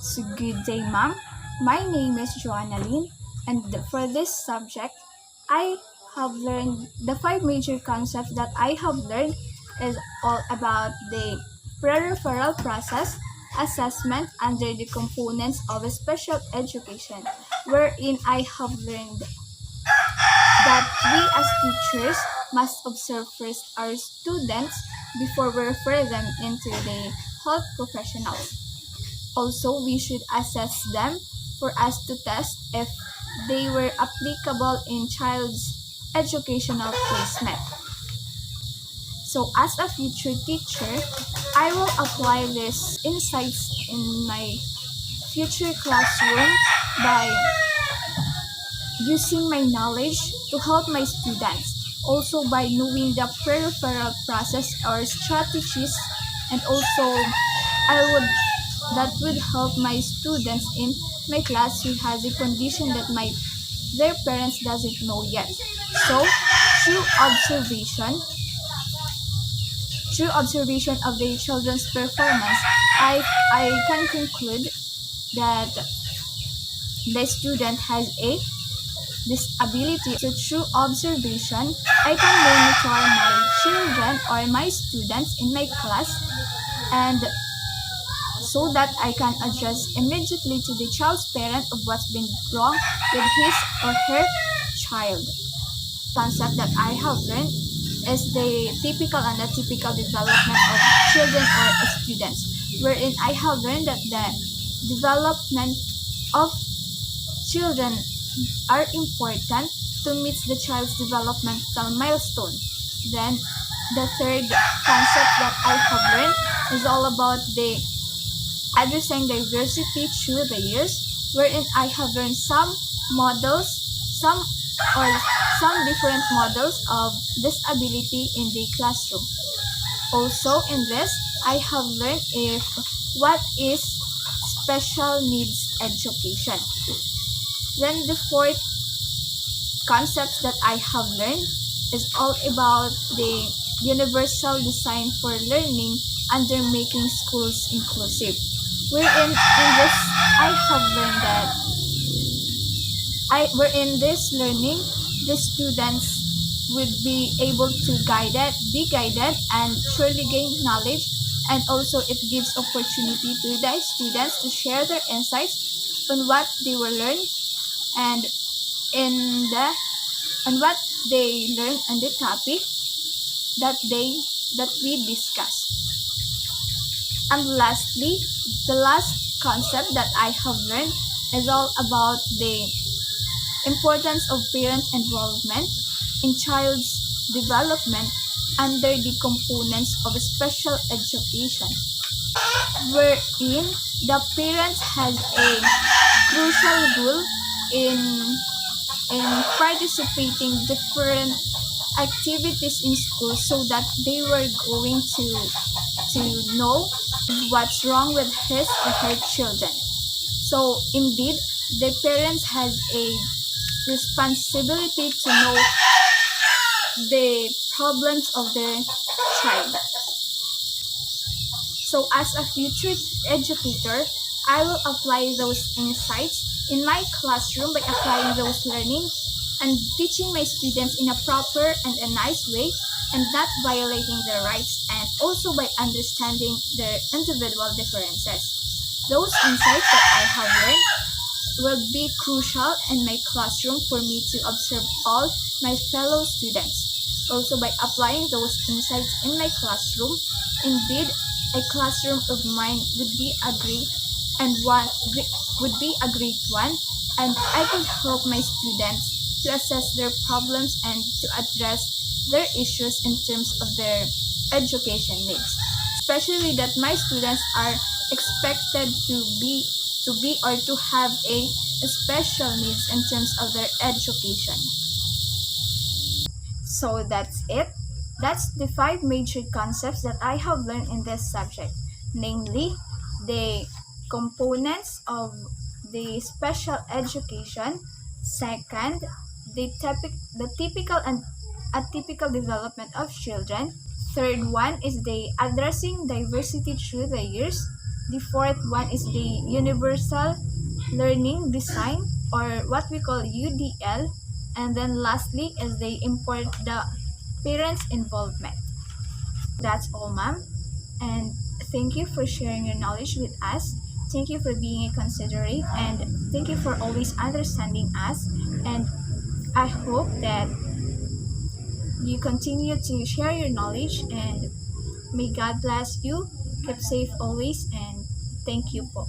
So good day, ma'am. My name is Joanna Lynn, and for this subject, I have learned the five major concepts that I have learned is all about the pre-referral process, assessment under the components of special education, wherein I have learned that we as teachers must observe first our students before we refer them into the health professionals. Also, we should assess them for us to test if they were applicable in child's educational placement. So as a future teacher, I will apply these insights in my future classroom by using my knowledge to help my students. Also by knowing the pre-referral process or strategies, and also that would help my students in my class who has a condition that their parents doesn't know yet. So through observation of the children's performance, I can conclude that the student has a disability. So through observation, I can monitor my children or my students in my class, and so that I can address immediately to the child's parent of what's been wrong with his or her child. Concept that I have learned is the typical and atypical development of children or students, wherein I have learned that the development of children are important to meet the child's developmental milestone. Then the third concept that I have learned is all about the addressing diversity through the years, wherein I have learned some different models of disability in the classroom. Also in this, I have learned what is special needs education. Then the fourth concept that I have learned is all about the universal design for learning under making schools inclusive. Wherein in this, I have learned that wherein this learning, the students would be able to be guided, and surely gain knowledge, and also it gives opportunity to the students to share their insights on what they were learned and what they learned on the topic that we discussed. And lastly, the last concept that I have learned is all about the importance of parent involvement in child's development under the components of special education, wherein the parents has a crucial role in participating different activities in school, so that they were going to know what's wrong with his or her children. So indeed, the parents has a responsibility to know the problems of their child. So as a future educator, I will apply those insights in my classroom by applying those learning and teaching my students in a proper and a nice way, and not violating their rights, and also by understanding their individual differences. Those insights that I have learned will be crucial in my classroom for me to observe all my fellow students. Also by applying those insights in my classroom, indeed, a classroom of mine would be a great one, and I could help my students to assess their problems and to address their issues in terms of their education needs. Especially that my students are expected to be or to have a special needs in terms of their education. So that's it. That's the five major concepts that I have learned in this subject, namely the components of the special education. Second, the typical and atypical development of children. Third one is the addressing diversity through the years. The fourth one is the universal learning design, or what we call UDL. And then lastly is the parents' involvement. That's all, ma'am. And thank you for sharing your knowledge with us. Thank you for being considerate, and thank you for always understanding us. And I hope that you continue to share your knowledge, and may God bless you. Keep safe always, and thank you po.